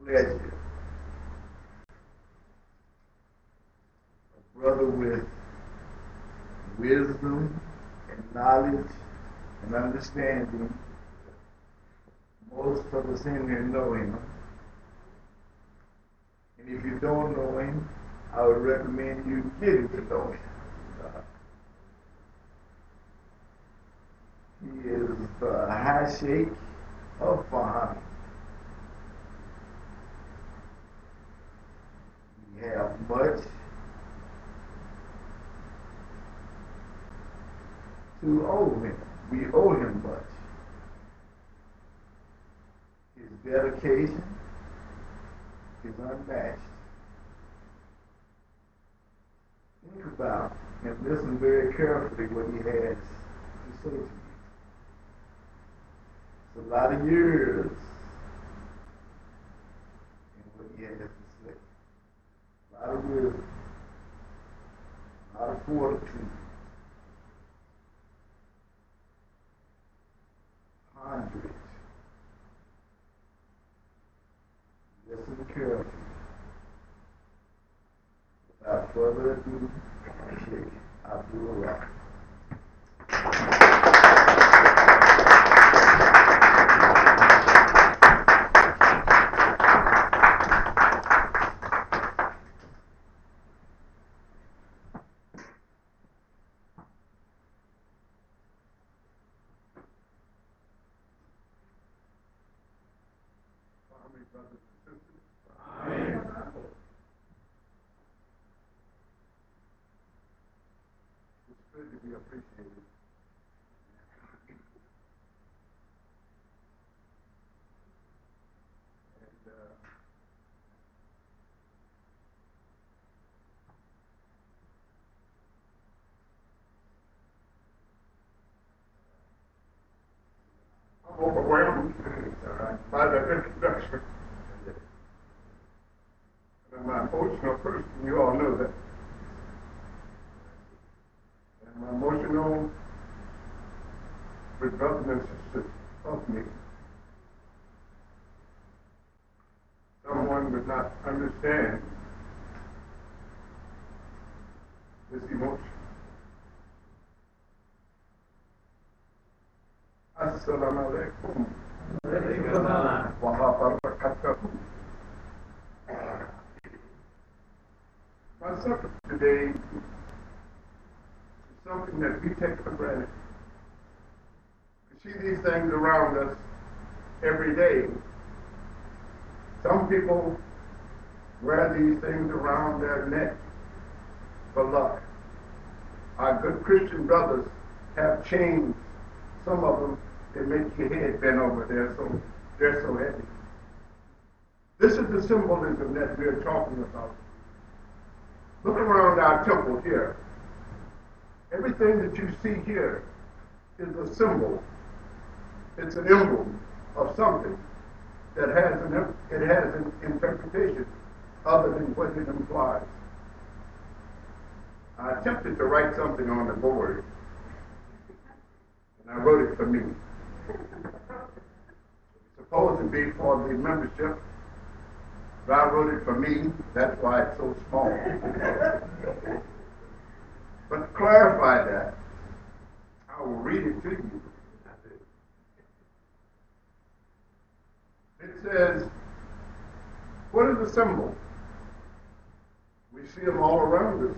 pleasure. A brother with wisdom and knowledge and understanding. Most of us in here know him. And if you don't know him, I would recommend you getting to know him. He is the high sheikh of Fahami. We have much to owe him. We owe him much. His dedication is unmatched. Think about and listen very carefully what he has to say to you. It's a lot of years in what he has to say. A lot of wisdom, a lot of fortitude. Ponder it. Listen carefully. Without further ado, Sheikh Abdullah. Brothers and sisters. Amen. It's good to be appreciated. And I'm overwhelmed by that introduction. I'm an emotional person, you all know that. And I'm emotional with brothers and sisters of me. Someone would not understand this emotion. Assalamu alaikum wa barakatuh. My subject today is something that we take for granted. We see these things around us every day. Some people wear these things around their neck for luck. Our good Christian brothers have chains. Some of them, they make your head bend over. They're so heavy. This is the symbolism that we're talking about. Look around our temple here. Everything that you see here is a symbol. It's an emblem of something that has an interpretation other than what it implies. I attempted to write something on the board, and I wrote it for me. It's supposed to be for the membership. But I wrote it for me, that's why it's so small. But to clarify that, I will read it to you. It says, what is the symbol? We see them all around us.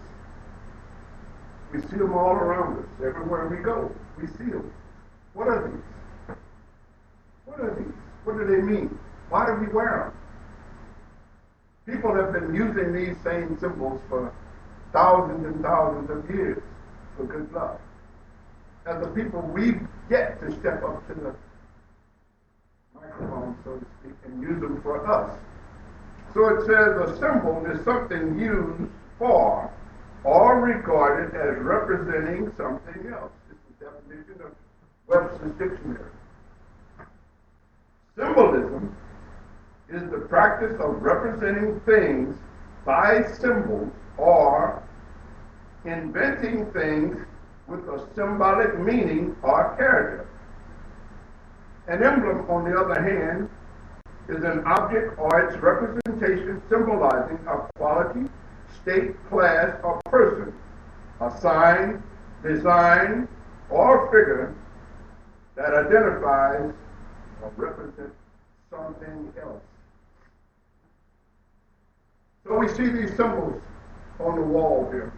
We see them all around us. Everywhere we go, we see them. What are these? What are these? What do they mean? Why do we wear them? People have been using these same symbols for thousands and thousands of years for good luck. As the people, we get to step up to the microphone, so to speak, and use them for us. So it says a symbol is something used for or regarded as representing something else. This is the definition of Webster's dictionary. Symbolism is the practice of representing things by symbols or inventing things with a symbolic meaning or character. An emblem, on the other hand, is an object or its representation symbolizing a quality, state, class, or person, a sign, design, or figure that identifies or represents something else. So we see these symbols on the wall here.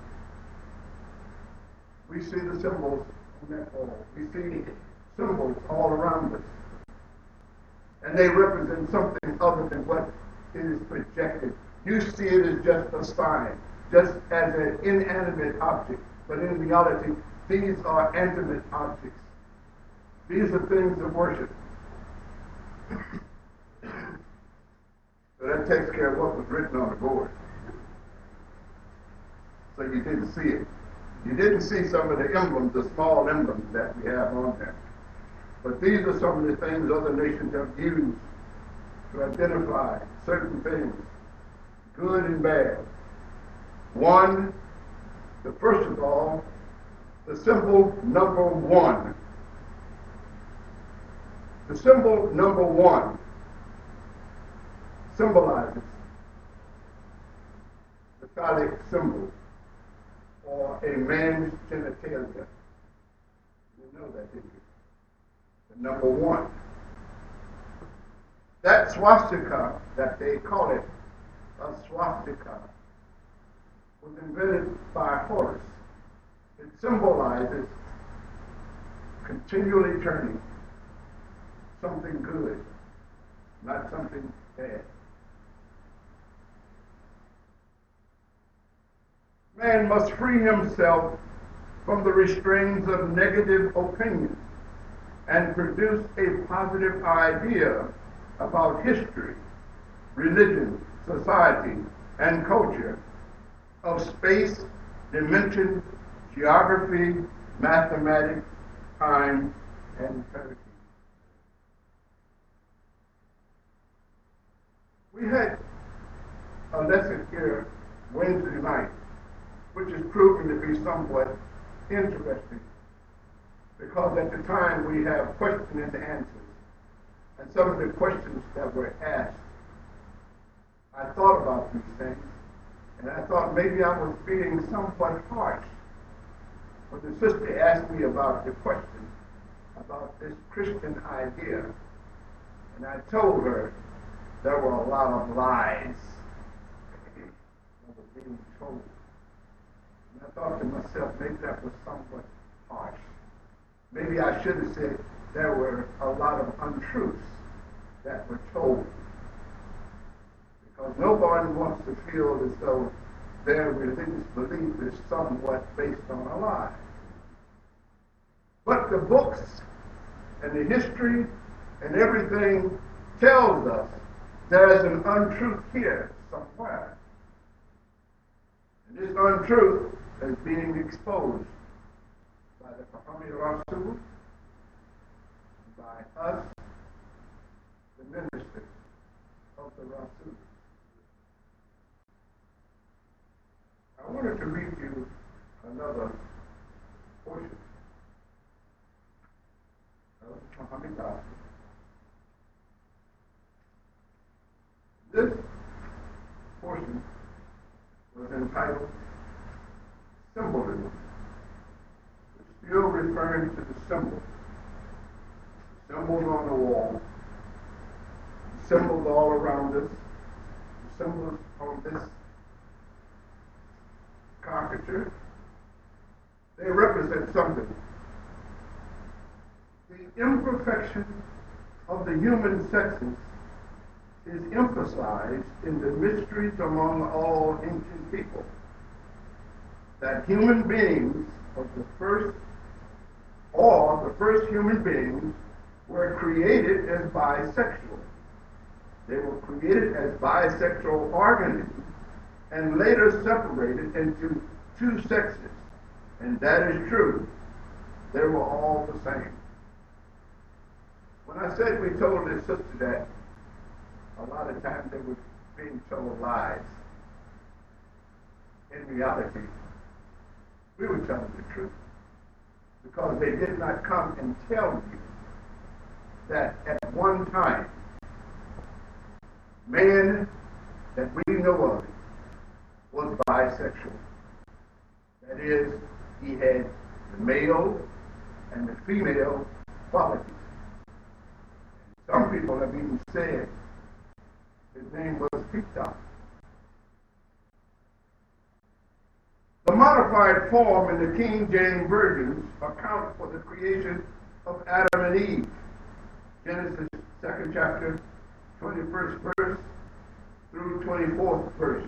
We see the symbols on that wall. We see symbols all around us. And they represent something other than what is projected. You see it as just a sign, just as an inanimate object. But in reality, these are animate objects. These are things of worship. So that takes care of what was written on the board. So you didn't see it. You didn't see some of the emblems, the small emblems that we have on there. But these are some of the things other nations have used to identify certain things, good and bad. One, the first of all, the symbol number one. The symbol number one symbolizes the phallic symbol, or a man's genitalia. You know that, didn't you? The number one. That swastika, that they call it a swastika, was invented by Horus. It symbolizes continually turning something good, not something bad. Man must free himself from the restraints of negative opinion and produce a positive idea about history, religion, society, and culture, of space, dimension, geography, mathematics, time, and eternity. We had a lesson here Wednesday night, which is proving to be somewhat interesting, because at the time we have questions and answers. And some of the questions that were asked, I thought about these things, and I thought maybe I was being somewhat harsh when the sister asked me about the question about this Christian idea. And I told her there were a lot of lies that were being told. And I thought to myself, maybe that was somewhat harsh. Maybe I should have said there were a lot of untruths that were told. Because nobody wants to feel as though their religious belief is somewhat based on a lie. But the books and the history and everything tells us there's an untruth here somewhere. And this untruth is being exposed by the Muhammad Rasul, by us, the ministers of the Rasul. I wanted to read you another portion of the Muhammad Gospel. This portion was entitled Symbolism. It's still referring to the symbols. The symbols on the wall, the symbols all around us, the symbols on this caricature. They represent something. The imperfection of the human sexes is emphasized in the mysteries among all ancient people. That human beings of the first human beings were created as bisexual. They were created as bisexual organisms and later separated into two sexes. And that is true. They were all the same. When I said we told this sister that, a lot of times they were being told lies. In reality, we were telling the truth. Because they did not come and tell you that at one time man that we know of was bisexual. That is, he had the male and the female qualities. Some people have even said his name was Peter. The modified form in the King James Version accounts for the creation of Adam and Eve. Genesis 2nd chapter, 21st verse through 24th verse,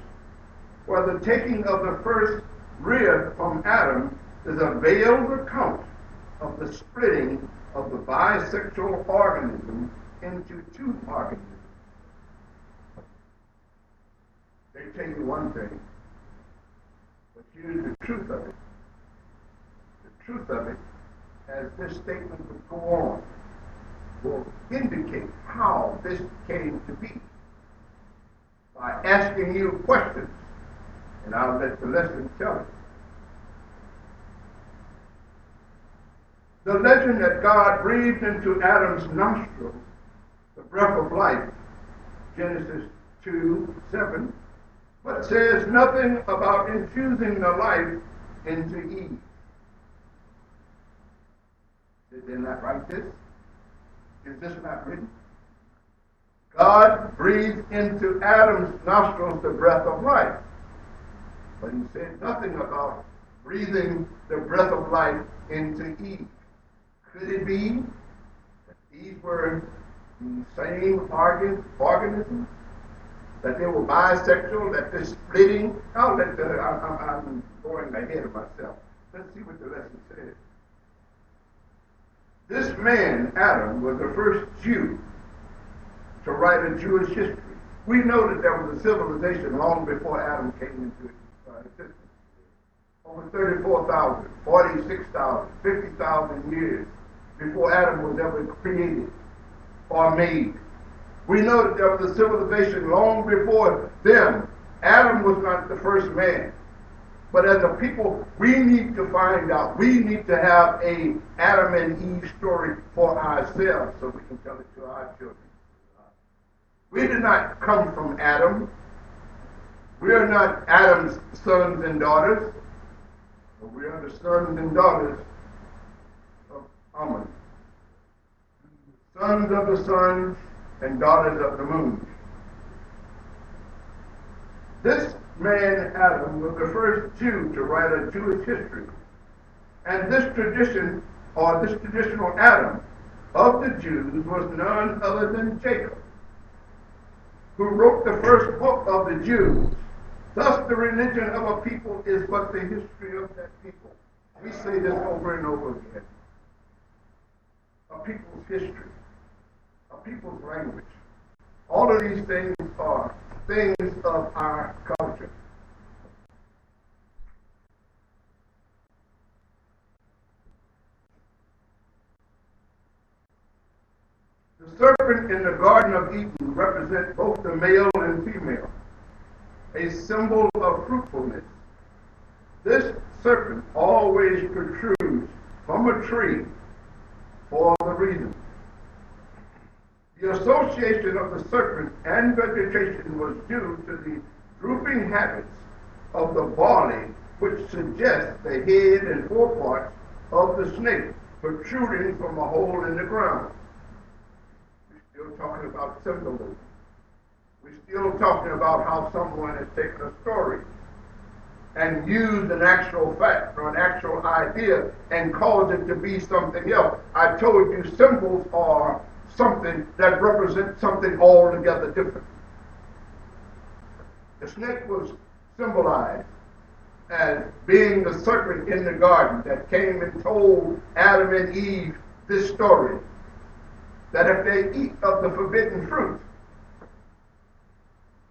where the taking of the first rib from Adam is a veiled account of the splitting of the bisexual organism into two organisms. They tell you one thing, but here's the truth of it. The truth of it, as this statement would go on, will indicate how this came to be by asking you questions, and I'll let the lesson tell it. The legend that God breathed into Adam's nostrils the breath of life, Genesis 2:7, but says nothing about infusing the life into Eve. Did they not write this? Is this not written? God breathed into Adam's nostrils the breath of life, but he said nothing about breathing the breath of life into Eve. Could it be that these were the same organisms? That they were bisexual, that this splitting, I'm going ahead of myself. Let's see what the lesson says. This man, Adam, was the first Jew to write a Jewish history. We know that there was a civilization long before Adam came into existence. Over 34,000, 46,000, 50,000 years before Adam was ever created or made. We know that there was a civilization long before them. Adam was not the first man. But as a people, we need to find out. We need to have a Adam and Eve story for ourselves so we can tell it to our children. We did not come from Adam. We are not Adam's sons and daughters. But we are the sons and daughters of Ammon. Sons of the sun and daughters of the moon. This man, Adam, was the first Jew to write a Jewish history. And this tradition, or this traditional Adam of the Jews, was none other than Jacob, who wrote the first book of the Jews. Thus, the religion of a people is but the history of that people. We say this over and over again. A people's history, a people's language. All of these things are things of our culture. The serpent in the Garden of Eden represents both the male and female, a symbol of fruitfulness. This serpent always protrudes from a tree for the reason. The association of the serpent and vegetation was due to the drooping habits of the body, which suggests the head and foreparts of the snake protruding from a hole in the ground. We're still talking about symbolism. We're still talking about how someone has taken a story and used an actual fact or an actual idea and caused it to be something else. I told you symbols are something that represents something altogether different. The snake was symbolized as being the serpent in the garden that came and told Adam and Eve this story, that if they eat of the forbidden fruit,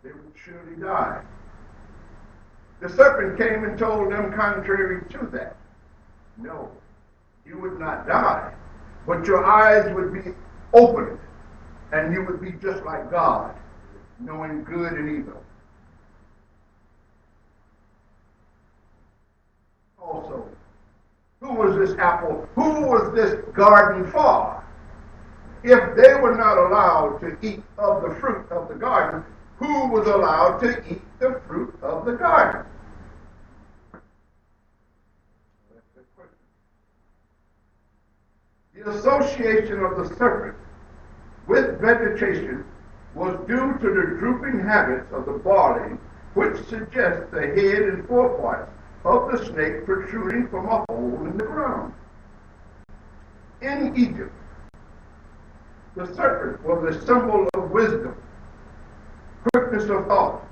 they would surely die. The serpent came and told them contrary to that. No, you would not die, but your eyes would be opened, and you would be just like God, knowing good and evil. Also, who was this apple? Who was this garden for? If they were not allowed to eat of the fruit of the garden, who was allowed to eat the fruit of the garden? That's the question. The association of the serpent with vegetation was due to the drooping habits of the body, which suggests the head and foreparts of the snake protruding from a hole in the ground. In Egypt, the serpent was a symbol of wisdom, quickness of thought,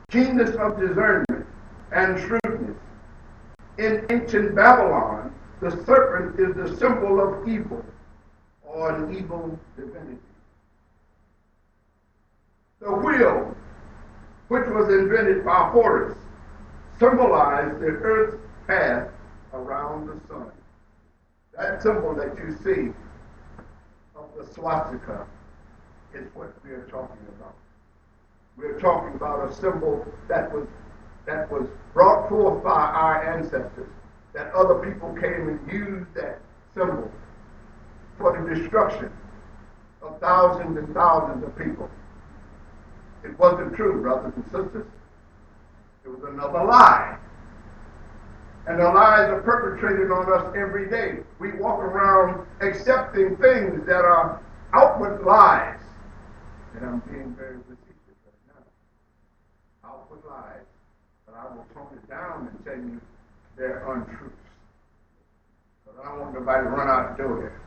keenness of discernment, and shrewdness. In ancient Babylon, the serpent is the symbol of evil, or an evil divinity. The wheel, which was invented by Horus, symbolized the earth's path around the sun. That symbol that you see of the swastika is what we are talking about. We're talking about a symbol that was brought forth by our ancestors, that other people came and used that symbol for the destruction of thousands and thousands of people. It wasn't true, brothers and sisters. It was another lie. And the lies are perpetrated on us every day. We walk around accepting things that are outward lies. And I'm being very facetious right now. Outward lies. But I will tone it down and tell you they're untruths. Because I don't want nobody to run out the door here.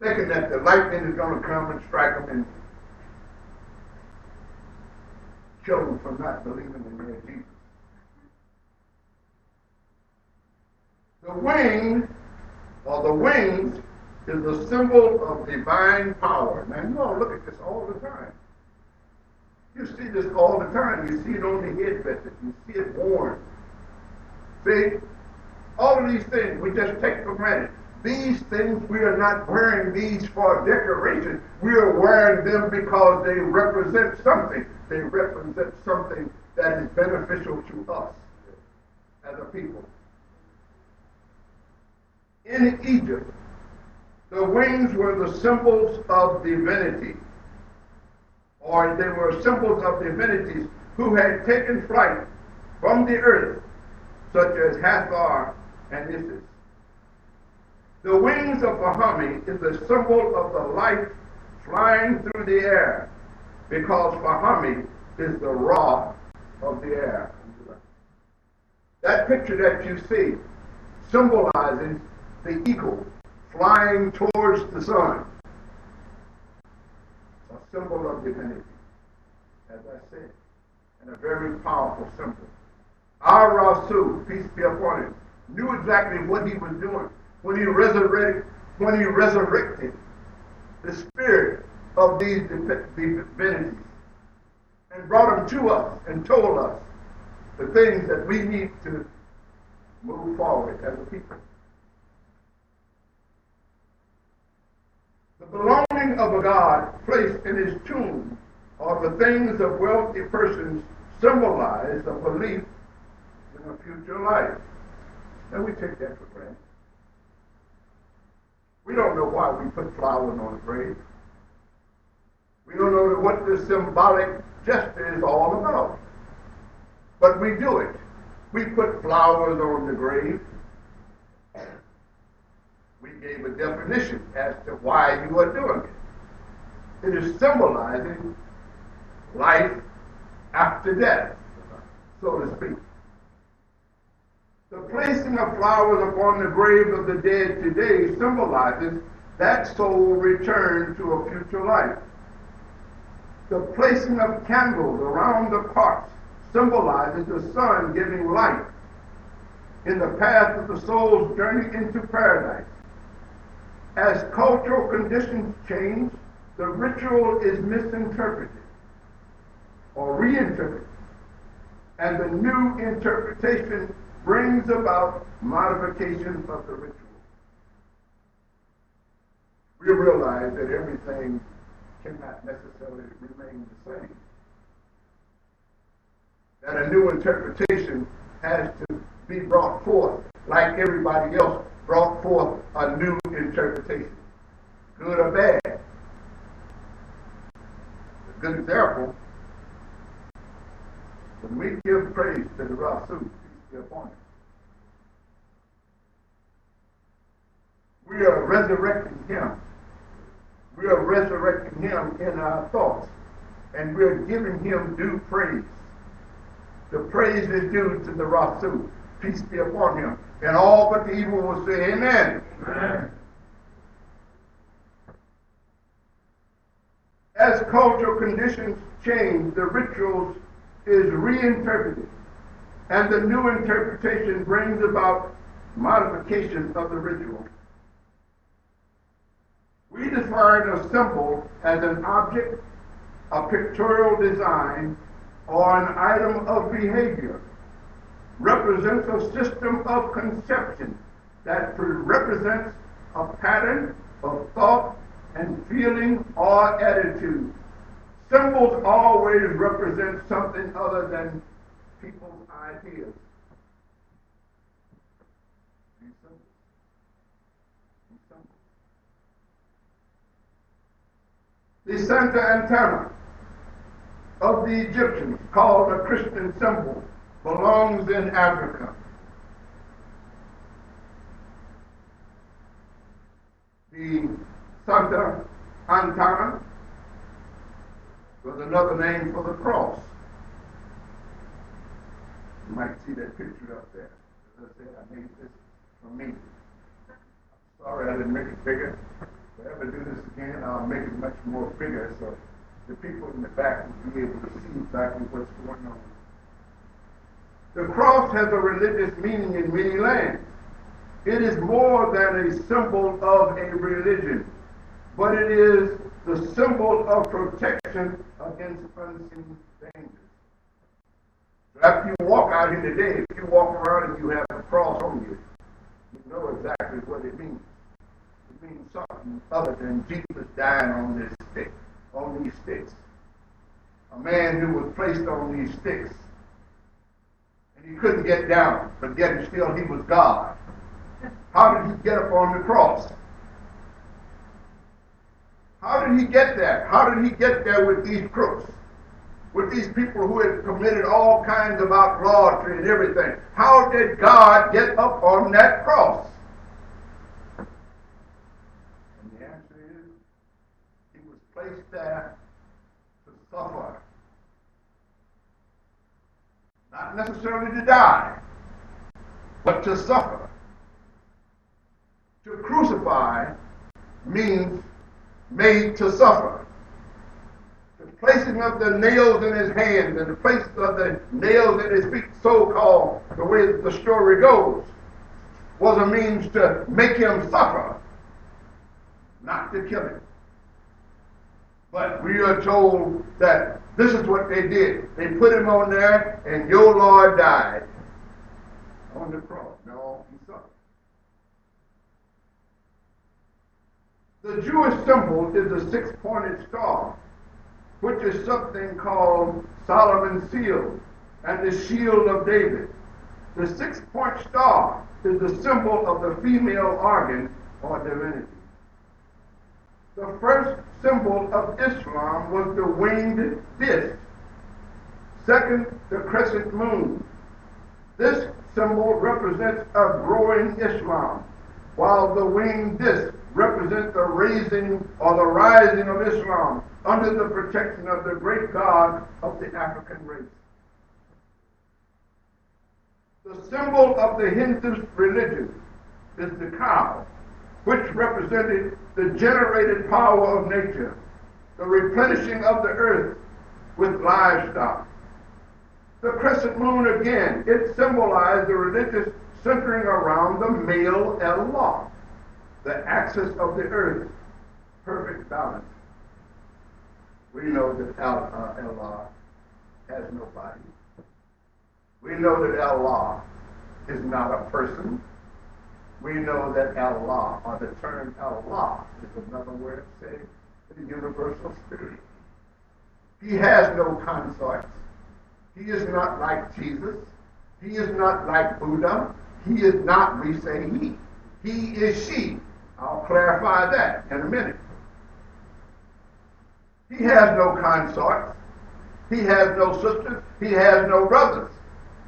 Thinking that the lightning is going to come and strike them and kill them for not believing in their Jesus. The wing, or the wings, is a symbol of divine power. Now, you all look at this all the time. You see this all the time. You see it on the headdresses. You see it worn. See? All of these things we just take for granted. These things, we are not wearing these for decoration. We are wearing them because they represent something. They represent something that is beneficial to us as a people. In Egypt, the wings were the symbols of divinity, or they were symbols of divinities who had taken flight from the earth, such as Hathor and Isis. The wings of Bahami is a symbol of the life flying through the air, because Bahami is the Ra of the air. That picture that you see symbolizes the eagle flying towards the sun, a symbol of divinity, as I said, and a very powerful symbol. Our Rasul, peace be upon him, knew exactly what he was doing when he resurrected the spirit of these divinities and brought them to us and told us the things that we need to move forward as a people. The belonging of a God placed in his tomb or the things of wealthy persons symbolize a belief in a future life. And we take that for granted. We don't know why we put flowers on the grave. We don't know what this symbolic gesture is all about. But we do it. We put flowers on the grave. We gave a definition as to why you are doing it. It is symbolizing life after death, so to speak. The placing of flowers upon the grave of the dead today symbolizes that soul return to a future life. The placing of candles around the corpse symbolizes the sun giving light in the path of the soul's journey into paradise. As cultural conditions change, the ritual is misinterpreted or reinterpreted, and the new interpretation brings about modification of the ritual. We realize that everything cannot necessarily remain the same. That a new interpretation has to be brought forth, like everybody else brought forth a new interpretation, good or bad. good example. When we give praise to the Rasul, peace be upon him, we are resurrecting him. We are resurrecting him in our thoughts. And we are giving him due praise. The praise is due to the Rasul. Peace be upon him. And all but the evil will say amen. Amen. As cultural conditions change, the rituals is reinterpreted. And the new interpretation brings about modification of the ritual. We define a symbol as an object, a pictorial design, or an item of behavior. Represents a system of conception that represents a pattern of thought and feeling or attitude. Symbols always represent something other than people's ideas. These symbols. The Santa Antenna of the Egyptians, called a Christian symbol, belongs in Africa. The Santa Antenna was another name for the cross. You might see that picture up there. As I said, I made this for me. Sorry I didn't make it bigger. If I ever do this again, I'll make it much more bigger so the people in the back will be able to see exactly what's going on. The cross has a religious meaning in many lands. It is more than a symbol of a religion, but it is the symbol of protection against unseen dangers. So after you walk out here today, if you walk around and you have a cross on you, you know exactly what it means. It means something other than Jesus dying on this stick, on these sticks. A man who was placed on these sticks, and he couldn't get down, but yet still he was God. How did he get up on the cross? How did he get there? How did he get there with these crooks? With these people who had committed all kinds of outlawry and everything? How did God get up on that cross? And the answer is, he was placed there to suffer. Not necessarily to die, but to suffer. To crucify means made to suffer. The placing of the nails in his hands and the placing of the nails in his feet, so-called, the way that the story goes, was a means to make him suffer, not to kill him. But we are told that this is what they did. They put him on there, and your Lord died on the cross. No, he suffered. The Jewish symbol is a six-pointed star, which is something called Solomon's seal and the shield of David. The six-point star is the symbol of the female organ or divinity. The first symbol of Islam was the winged disc. Second, the crescent moon. This symbol represents a growing Islam, while the winged disc represents the raising or the rising of Islam under the protection of the great God of the African race. The symbol of the Hindu religion is the cow, which represented the generated power of nature, the replenishing of the earth with livestock. The crescent moon, again, it symbolized the religious centering around the male Allah, the axis of the earth, perfect balance. We know that Allah has no body. We know that Allah is not a person. We know that Allah, or the term Allah, is another word of saying the universal spirit. He has no consorts. He is not like Jesus. He is not like Buddha. He is not, we say he. He is she. I'll clarify that in a minute. He has no consorts. He has no sisters. He has no brothers.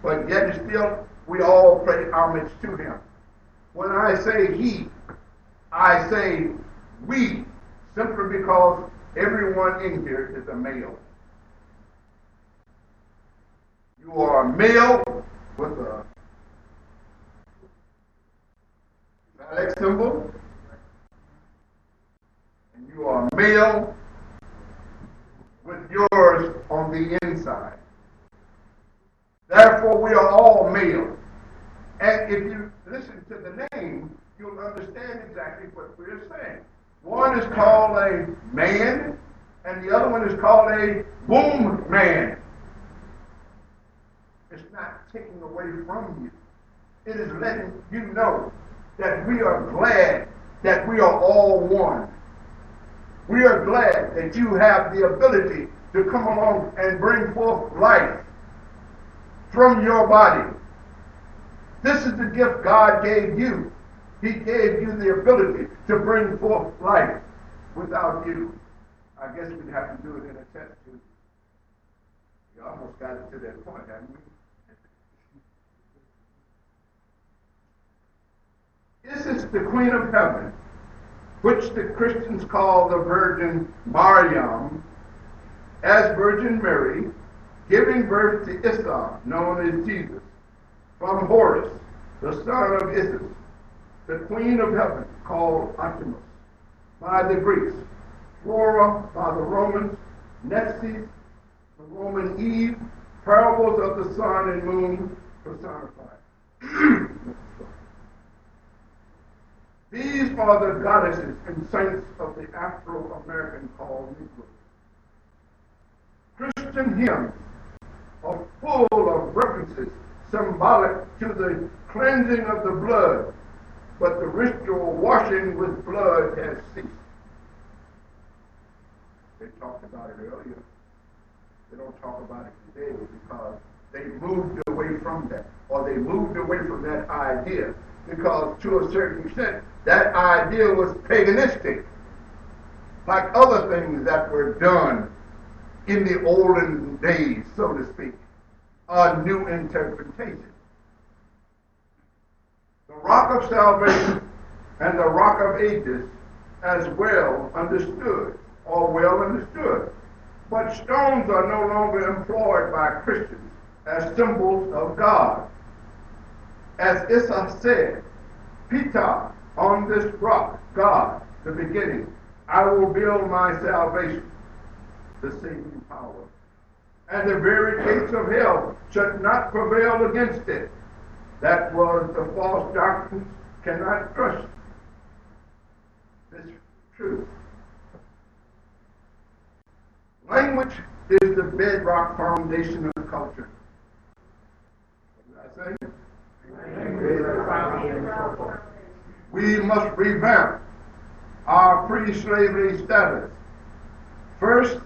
But yet still, we all pay homage to him. When I say he, I say we, simply because everyone in here is a male. You are a male with a phallic symbol, and you are a male with yours on the inside. Therefore, we are all male. And if you listen to the name, you'll understand exactly what we're saying. One is called a man, and the other one is called a womb man. It's not taking away from you. It is letting you know that we are glad that we are all one. We are glad that you have the ability to come along and bring forth life from your body. This is the gift God gave you. He gave you the ability to bring forth life. Without you, I guess we'd have to do it in a test tube. You almost got it to that point, haven't we? This is the Queen of Heaven, which the Christians call the Virgin Mariam, as Virgin Mary, giving birth to Isa, known as Jesus, from Horus, the son of Isis, the Queen of Heaven, called Artemis by the Greeks, Flora by the Romans, Nephthys, the Roman Eve, parables of the sun and moon personified. These are the goddesses and saints of the Afro-American called Negro. Christian hymns are full of references symbolic to the cleansing of the blood, but the ritual washing with blood has ceased. They talked about it earlier. They don't talk about it today because they moved away from that, or they moved away from that idea, because to a certain extent, that idea was paganistic, like other things that were done in the olden days, so to speak, a new interpretation. The rock of salvation and the rock of ages as well understood, or well understood. But stones are no longer employed by Christians as symbols of God. As Isa said, Peter, on this rock, God, the beginning, I will build my salvation, the saving power. And the very gates of hell should not prevail against it. That was the false doctrines cannot crush this truth. Language is the bedrock foundation of culture. What did I say? We must revamp our pre-slavery status. First,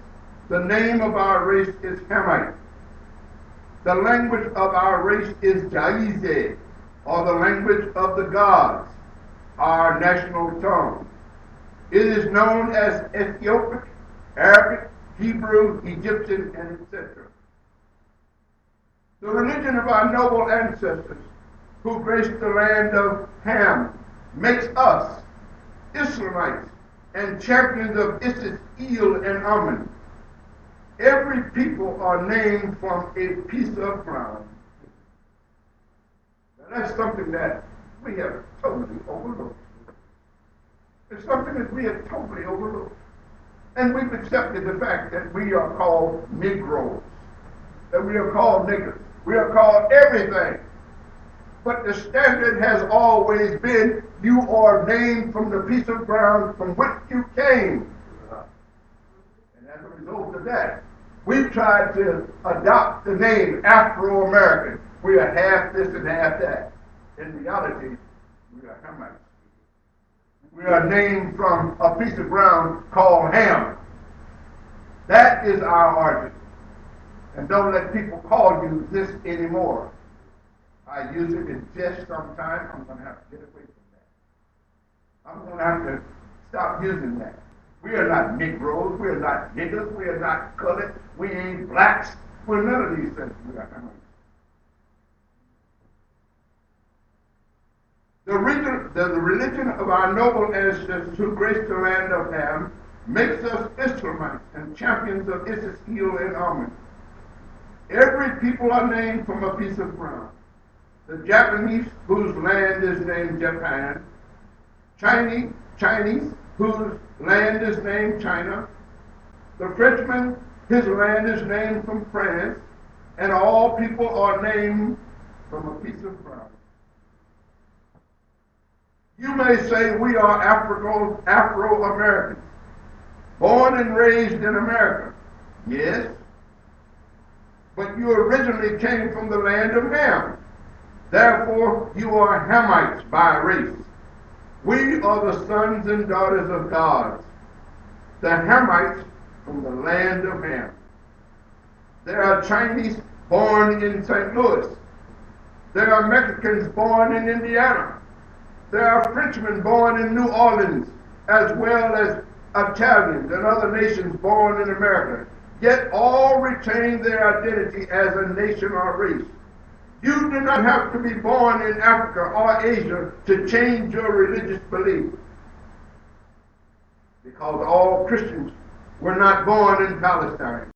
the name of our race is Hamite. The language of our race is Jaize, or the language of the gods, our national tongue. It is known as Ethiopic, Arabic, Hebrew, Egyptian, and etc. The religion of our noble ancestors who graced the land of Ham makes us Islamites and champions of Isis, El, and Amun. Every people are named from a piece of ground. Now that's something that we have totally overlooked. It's something that we have totally overlooked. And we've accepted the fact that we are called Negroes, that we are called niggers, we are called everything. But the standard has always been, you are named from the piece of ground from which you came. And as a result of that, we've tried to adopt the name Afro-American. We are half this and half that. In reality, we are Hamites. We are named from a piece of ground called Ham. That is our origin. And don't let people call you this anymore. I use it in jest sometimes. I'm going to have to get away from that. I'm going to have to stop using that. We are not Negroes. We are not niggers. We are not colored. We ain't blacks. We're none of these things. We are Hamites. The religion of our noble ancestors who graced the land of Ham makes us Israelites and champions of Isis, heel, and almond. Every people are named from a piece of ground. The Japanese, whose land is named Japan. Chinese, whose land is named China. The Frenchman, his land is named from France. And all people are named from a piece of ground. You may say we are Afro-Americans, born and raised in America. Yes, but you originally came from the land of Ham. Therefore, you are Hamites by race. We are the sons and daughters of God, the Hamites from the land of Ham. There are Chinese born in St. Louis. There are Mexicans born in Indiana. There are Frenchmen born in New Orleans, as well as Italians and other nations born in America. Yet all retain their identity as a nation or race. You do not have to be born in Africa or Asia to change your religious belief, because all Christians were not born in Palestine.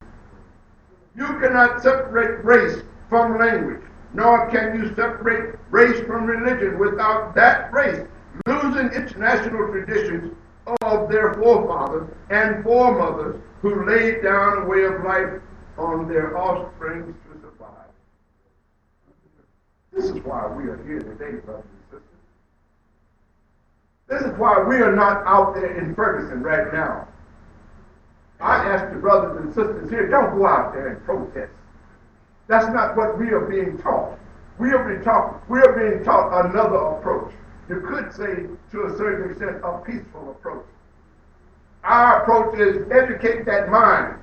You cannot separate race from language, nor can you separate race from religion without that race losing its national traditions of their forefathers and foremothers who laid down a way of life on their offspring to survive. This is why we are here today, brothers and sisters. This is why we are not out there in Ferguson right now. I ask the brothers and sisters here, don't go out there and protest. That's not what we are being taught. We are being taught another approach. You could say, to a certain extent, a peaceful approach. Our approach is educate that mind.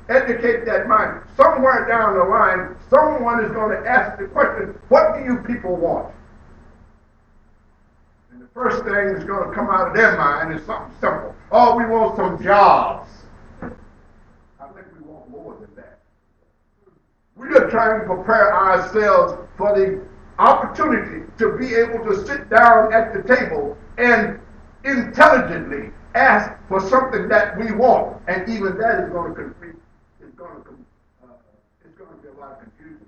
Educate that mind. Somewhere down the line, someone is going to ask the question, what do you people want? And the first thing that's going to come out of their mind is something simple. Oh, we want some jobs. I think we want more than that. We are trying to prepare ourselves for the opportunity to be able to sit down at the table and intelligently ask for something that we want, and even that is going to be a lot of confusion.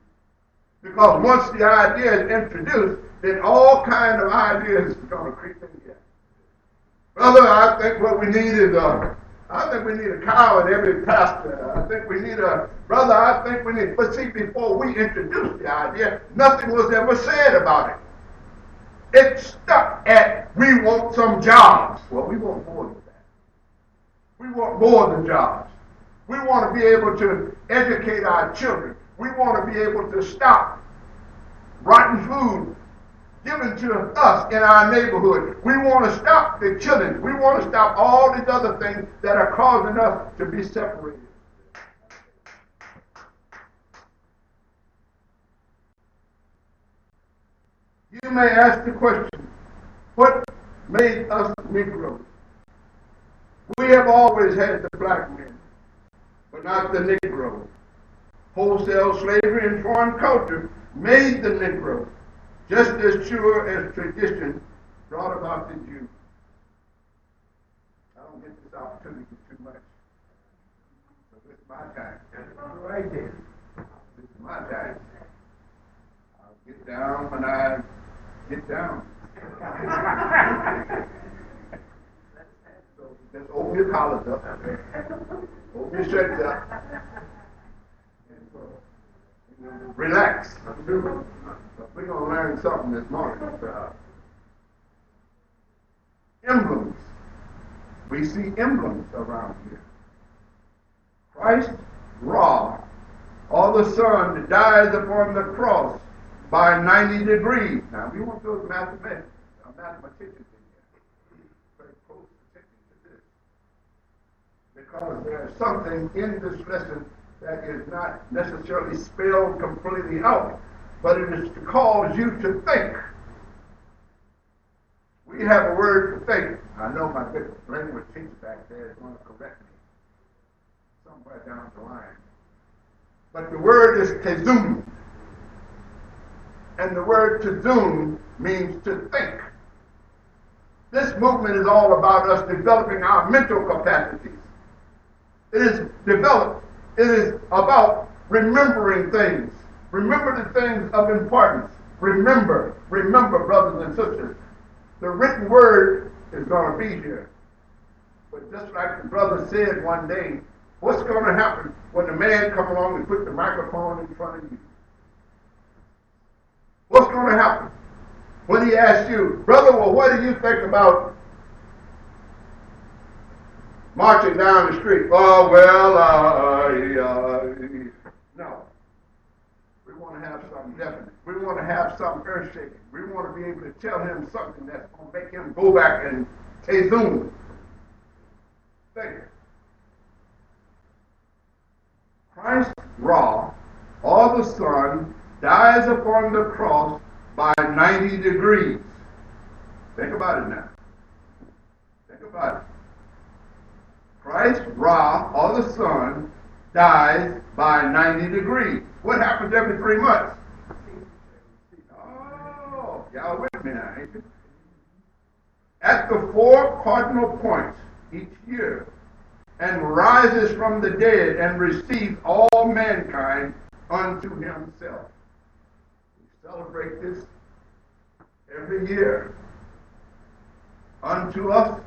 Because once the idea is introduced, then all kinds of ideas are going to creep in here. Brother, I think what we need is I think we need a cow in every pasture. I think we need but see, before we introduced the idea, nothing was ever said about it. It stuck at, we want some jobs. Well, we want more than that. We want more than jobs. We want to be able to educate our children. We want to be able to stop rotten food given to us in our neighborhood. We want to stop the killing. We want to stop all these other things that are causing us to be separated. You may ask the question, what made us Negroes? We have always had the black men, but not the Negro. Wholesale slavery and foreign culture made the Negro, just as sure as tradition brought about the Jew. I don't get this opportunity too much. So this is my time. Right there. This is my time. I'll get down when I get down. So just open your collars up. Open your shirts up. And relax. We're going to learn something this morning. Emblems. We see emblems around here. Christ, raw, or the sun that dies upon the cross by 90 degrees. Now, we want those mathematicians in here. Pay close attention to this. Because there's something in this lesson that is not necessarily spelled completely out, but it is to cause you to think. We have a word for think. I know my good language teacher back there is going to correct me. somewhere down the line. But the word is tezum. And the word tezum means to think. This movement is all about us developing our mental capacities. It is developed. It is about remembering things. Remember the things of importance. Remember, brothers and sisters. The written word is going to be here. But just like the brother said one day, what's going to happen when the man comes along and puts the microphone in front of you? What's going to happen when he asks you, brother, well, what do you think about marching down the street? Oh, well, no. We want to have something definite. We want to have something earth-shaking. We want to be able to tell him something that's going to make him go back and tezum. Think. Christ Ra, or the sun, dies upon the cross by 90 degrees. Think about it now. Think about it. Christ Ra, or the sun, dies by 90 degrees. What happens every 3 months? Oh, y'all with me now, ain't you? At the 4 cardinal points each year, and rises from the dead and receives all mankind unto himself. We celebrate this every year. Unto us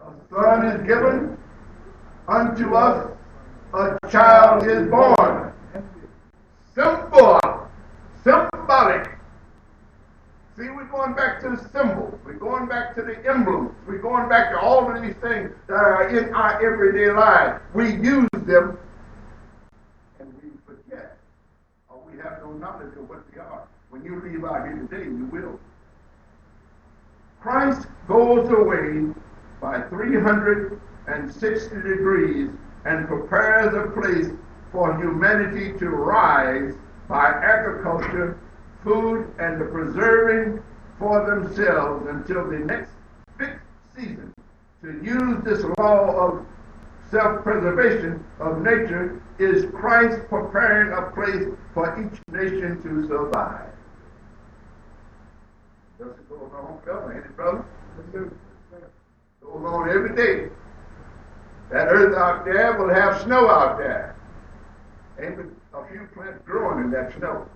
a son is given, unto us a child is born. Symbolic. See, we're going back to the symbols. We're going back to the emblems. We're going back to all of these things that are in our everyday lives. We use them and we forget, or we have no knowledge of what they are. When you leave out here today, you will. Christ goes away by 360 degrees and prepares a place for humanity to rise by agriculture, food, and the preserving for themselves until the next fixed season. To use this law of self-preservation of nature is Christ preparing a place for each nation to survive. Does it go on, brother? Ain't it, brother? It goes on every day. That earth out there will have snow out there. Ain't but a few plants growing in that snow.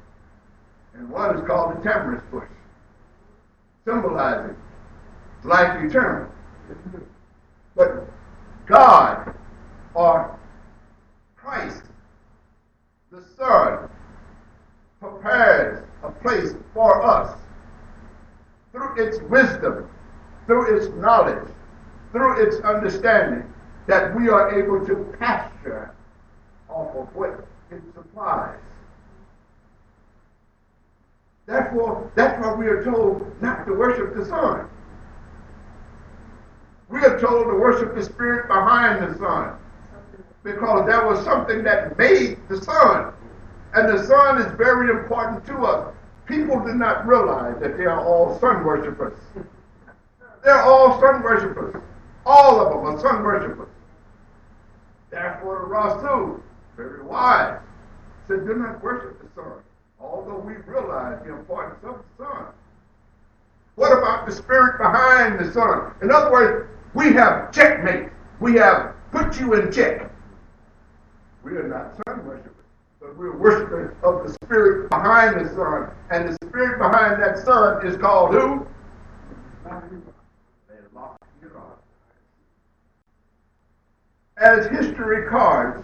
And one is called the tamarisk bush, symbolizing life eternal. But God, or Christ, the Son, prepares a place for us through its wisdom, through its knowledge, through its understanding, that we are able to pasture off of what it supplies. Therefore, that's why we are told not to worship the sun. We are told to worship the spirit behind the sun, because there was something that made the sun. And the sun is very important to us. People do not realize that they are all sun worshipers. They're all sun worshipers. All of them are sun worshipers. Therefore, the Rasul, very wise, said, do not worship the sun, although we realize the importance of the sun. What about the spirit behind the sun? In other words, we have checkmate. We have put you in check. We are not sun worshipers, but we're worshipers of the spirit behind the sun. And the spirit behind that sun is called who? As history records,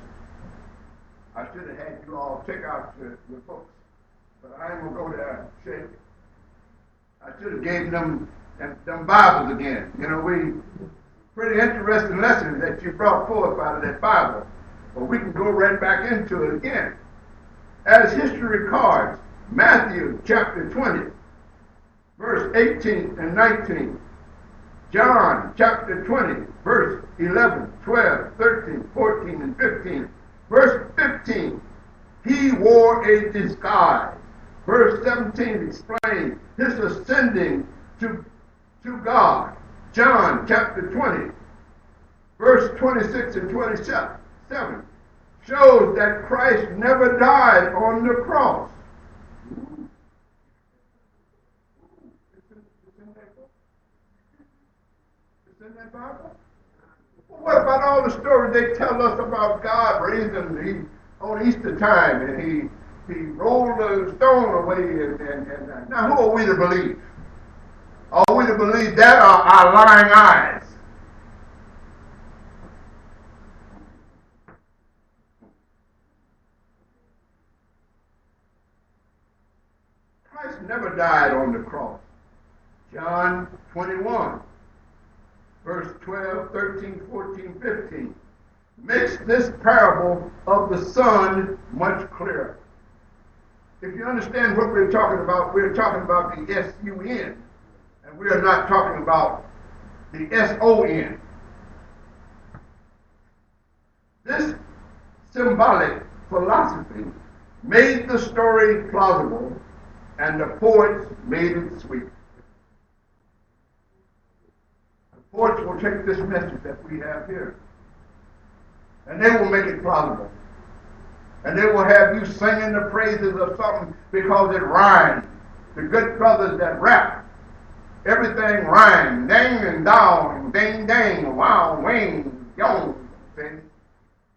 I should have had you all check out your books, but I ain't going to go there and shake it. I should have gave them Bibles again. You know, pretty interesting lessons that you brought forth out of that Bible. But we can go right back into it again. As history records, Matthew chapter 20, verse 18 and 19. John chapter 20, verse 11, 12, 13, 14, and 15. Verse 15, he wore a disguise. Verse 17 explains his ascending to God. John chapter 20, verse 26 and 27 7 shows that Christ never died on the cross. It's in that Bible. Well, what about all the stories they tell us about God raising on Easter time, and he rolled the stone away, and now who are we to believe? Are we to believe that, or our lying eyes? Christ never died on the cross. John 21, verse 12, 13, 14, 15 makes this parable of the Son much clearer. If you understand what we're talking about the S-U-N, and we are not talking about the S-O-N. This symbolic philosophy made the story plausible, and the poets made it sweet. The poets will take this message that we have here, and they will make it plausible. And they will have you singing the praises of something because it rhymes. The good brothers that rap, everything rhymes. Ding and dong, ding dang, wow, wing, yong. See?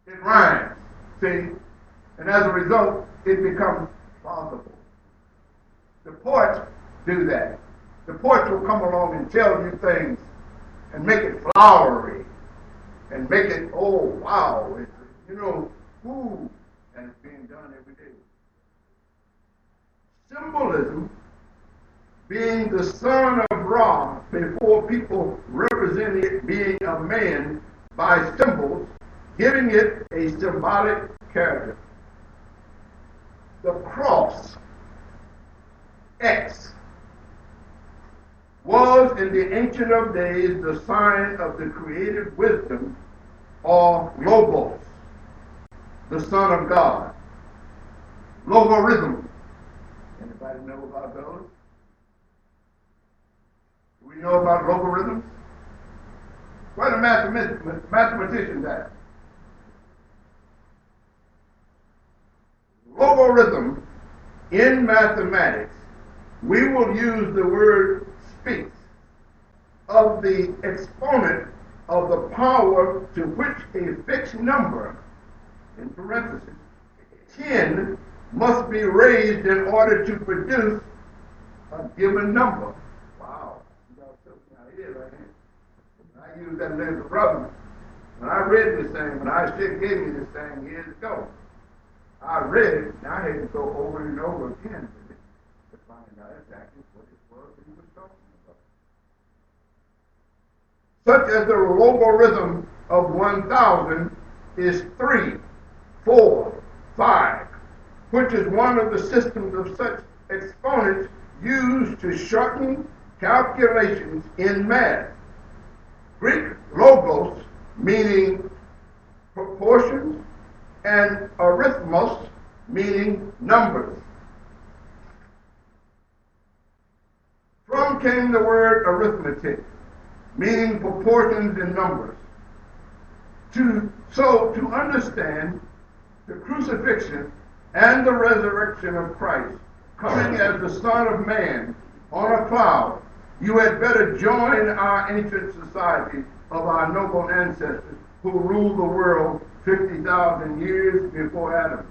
It rhymes. See? And as a result, it becomes plausible. The poets do that. The poets will come along and tell you things and make it flowery and make it, oh, wow. It's, ooh. And it's being done every day. Symbolism, being the son of Ra, before people representing it being a man by symbols, giving it a symbolic character. The cross, X, was in the Ancient of Days the sign of the creative wisdom, or logos, the Son of God. Logarithm. Anybody know about those? Do we know about logarithms? Where the mathematicians at? Logarithm, in mathematics, we will use the word speaks of the exponent of the power to which a fixed number, in parentheses, 10 must be raised in order to produce a given number. Wow. You got something out here right here. I used that name for brother. When I read this thing, when I Sheikh gave me this thing years ago, I read it, and I had to go over and over again with it to find out exactly what it was that he was talking about. Such as the logarithm of 1,000 is 3, 4, 5, which is one of the systems of such exponents used to shorten calculations in math. Greek logos, meaning proportions, and arithmos, meaning numbers. From came the word arithmetic, meaning proportions and numbers. To understand the crucifixion and the resurrection of Christ, coming as the Son of Man on a cloud, you had better join our ancient society of our noble ancestors who ruled the world 50,000 years before Adam.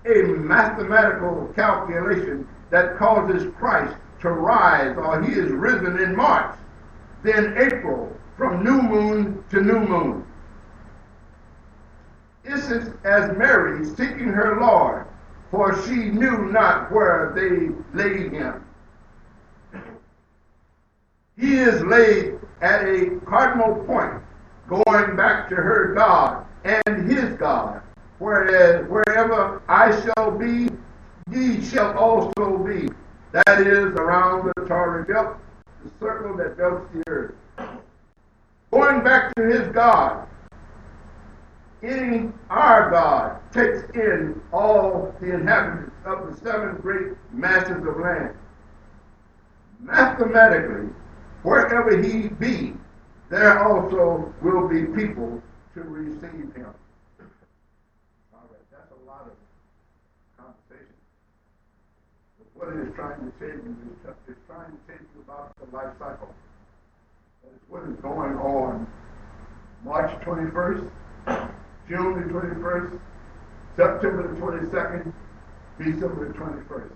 A mathematical calculation that causes Christ to rise, or he is risen in March, then April, from new moon to new moon. This is as Mary seeking her Lord, for she knew not where they laid him. He is laid at a cardinal point, going back to her God and his God, whereas wherever I shall be, ye shall also be. That is around the Torah belt, the circle that belts the earth. Going back to his God, our God takes in all the inhabitants of the 7 great masses of land. Mathematically, wherever he be, there also will be people to receive him. All right, that's a lot of conversation. But what it is trying to tell you is it's trying to tell you about the life cycle. That is what is going on March 21st, June the 21st, September the 22nd, December the 21st.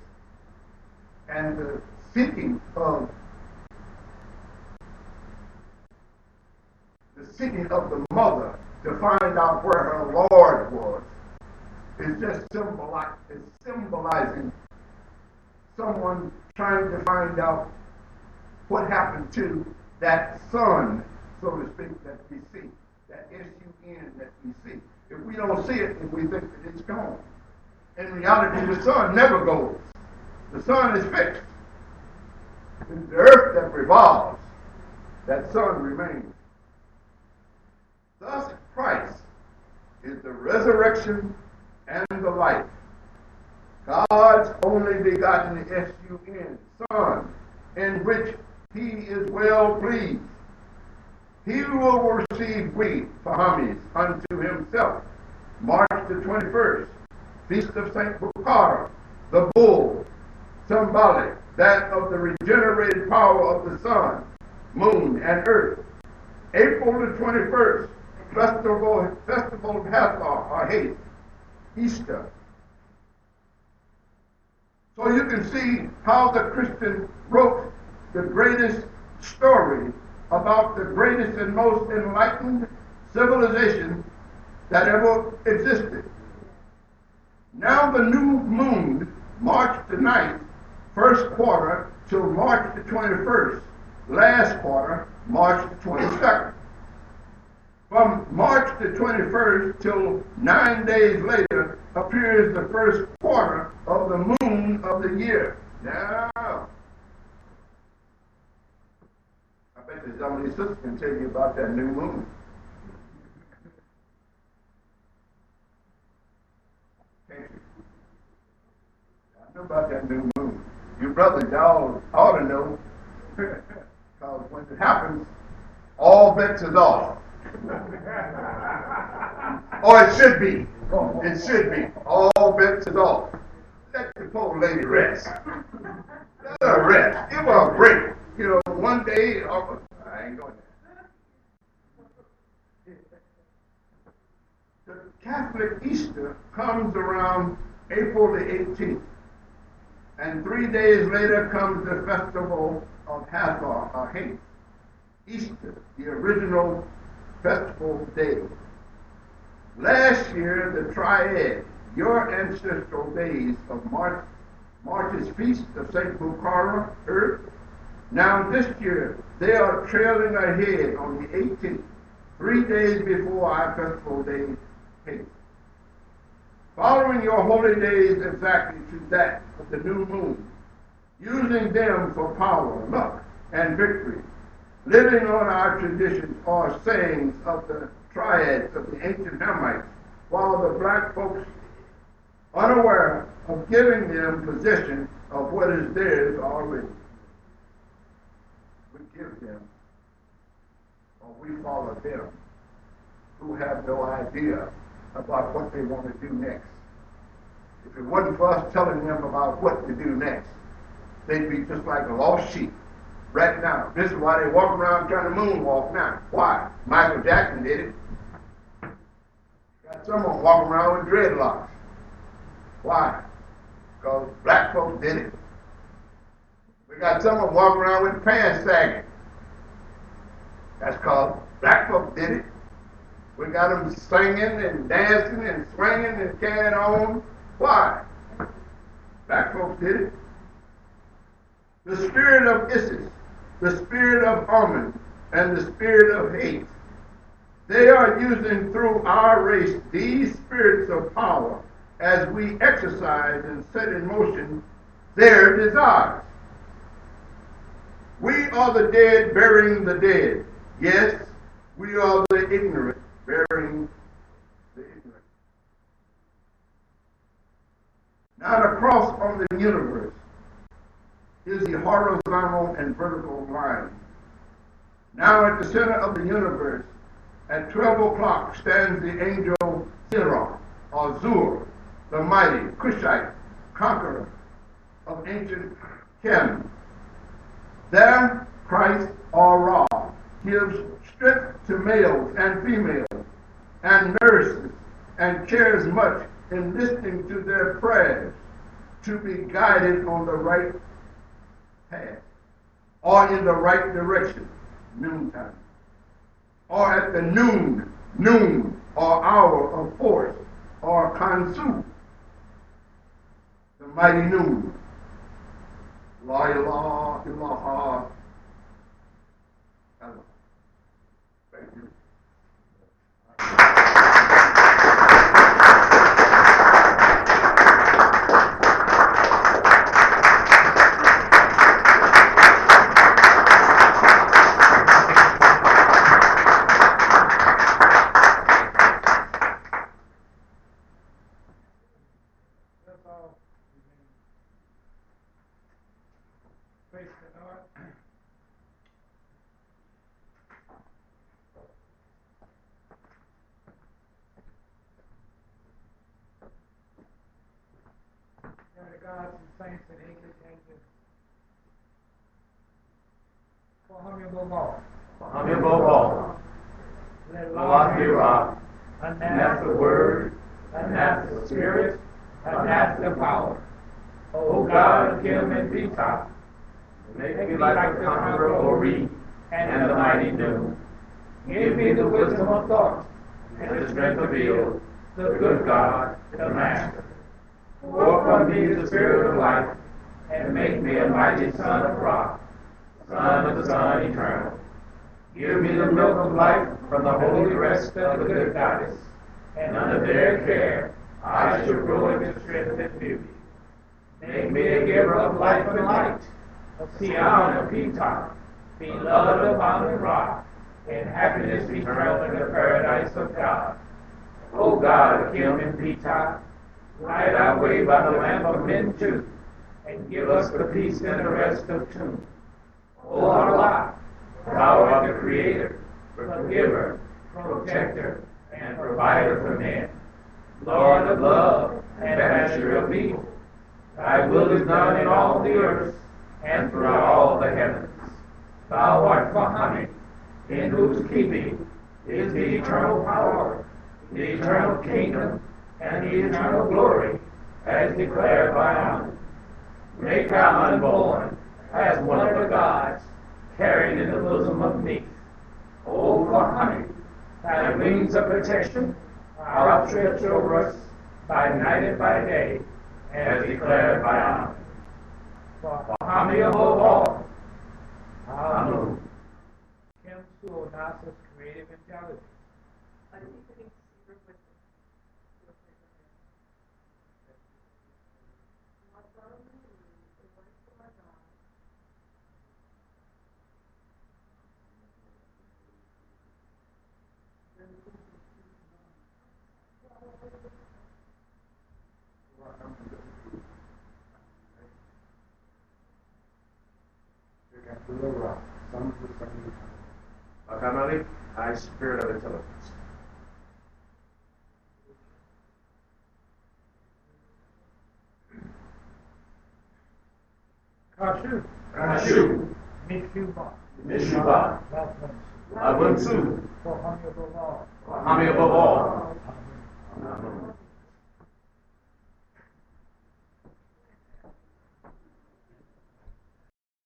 And the seeking of the mother to find out where her Lord was is just symbolizing someone trying to find out what happened to that son, so to speak, that we see, that S-U-N that we see. If we don't see it, then we think that it's gone. In reality, the sun never goes. The sun is fixed. It's the earth that revolves. That sun remains. Thus, Christ is the resurrection and the life. God's only begotten S-U-N, Son, in which he is well pleased. He will receive we for homage unto himself. March the 21st, Feast of St. Bucara, the bull, symbolic, that of the regenerated power of the sun, moon, and earth. April the 21st, Festival of Hathor, or Hate, Easter. So you can see how the Christian wrote the greatest story about the greatest and most enlightened civilization that ever existed. Now the new moon, March the 9th, first quarter, till March the 21st, last quarter, March the 22nd. From March the 21st till 9 days later appears the first quarter of the moon of the year. Now, I bet you some of these sisters can tell you about that new moon. Can't you? I know about that new moon. You brothers, y'all ought to know. Because when it happens, all bets is off. Or it should be. It should be. All bets is off. Let the poor lady rest. Let her rest. Give her a break. You know, one day, I ain't going there. The Catholic Easter comes around April the 18th. And 3 days later comes the Festival of Hathor, or Hate. Easter, the original festival day. Last year, the Triad, your ancestral days of March's Feast of St. Bucara, Earth. Now this year, they are trailing ahead on the 18th, 3 days before our festival day, Hate. Following your holy days exactly to that of the new moon, using them for power, luck, and victory, living on our traditions or sayings of the triads of the ancient Hamites, while the black folks, unaware of giving them possession of what is theirs already. We give them, or we follow them, who have no idea about what they want to do next. If it wasn't for us telling them about what to do next, they'd be just like a lost sheep. Right now, this is why they walk around trying to moonwalk now. Why? Michael Jackson did it. Got someone walking around with dreadlocks. Why? Because black folks did it. We got someone walking around with pants sagging. That's called black folks did it. We got them singing and dancing and swinging and carrying on. Why? Black folks did it. The spirit of Isis, the spirit of Amun, and the spirit of hate, they are using through our race these spirits of power as we exercise and set in motion their desires. We are the dead burying the dead. Yes, we are the ignorant burying the ignorant. Now the cross on the universe is the horizontal and vertical line. Now at the center of the universe At 12 o'clock stands the angel Zerah, or Zur, the mighty Cushite conqueror of ancient Canaan. There, Christ, or Ra, gives strength to males and females, and nurses, and cares much in listening to their prayers to be guided on the right path, or in the right direction, noontime, or at the noon, or hour of force, or kansu, the mighty noon. La ilaha illallah. Thank you. That's all. Praise the Lord. Glory to God, some saints in English, angels. For him above all. I'm above all. Let Allah be rock. and And that's the word, and that's the spirit, and that's the power. O God of him and be top. Make me like the conqueror of Ori and the mighty noon. Give me the wisdom of thought and the strength of will, the good God, the Master. Pour from me the spirit of life and make me a mighty son of rock, son of the Son eternal. Give me the milk of life from the holy rest of the good goddess, and under their care I shall grow into strength and beauty. Make me a giver of life and light, of Sion and Peter, beloved of Amun Ra, in happiness eternal in the paradise of God. O God of Kim and Peter, light our way by the lamp of men too, and give us the peace and the rest of tomb. O Allah, thou art the creator, forgiver, protector, and provider for men, Lord of love and master of evil. Thy will is done in all the earth and throughout all the heavens. Thou art Muhammad, in whose keeping is the eternal power, the eternal kingdom, and the eternal glory, as declared by Allah. Make thou unborn as one of the gods, carried in the bosom of me. O Muhammad, thy wings of protection are outstretched over us by night and by day, as declared by Allah. For Muhammad above all. Amen. Kim Sue Nasa's creative intelligence. Sheikh Abdullah, son of the Son. Akamali, high spirit of intelligence. Kashu. Kashu, Mishuba. Mishuba, Latman. Abunsu, For him above all. Muhammad above all.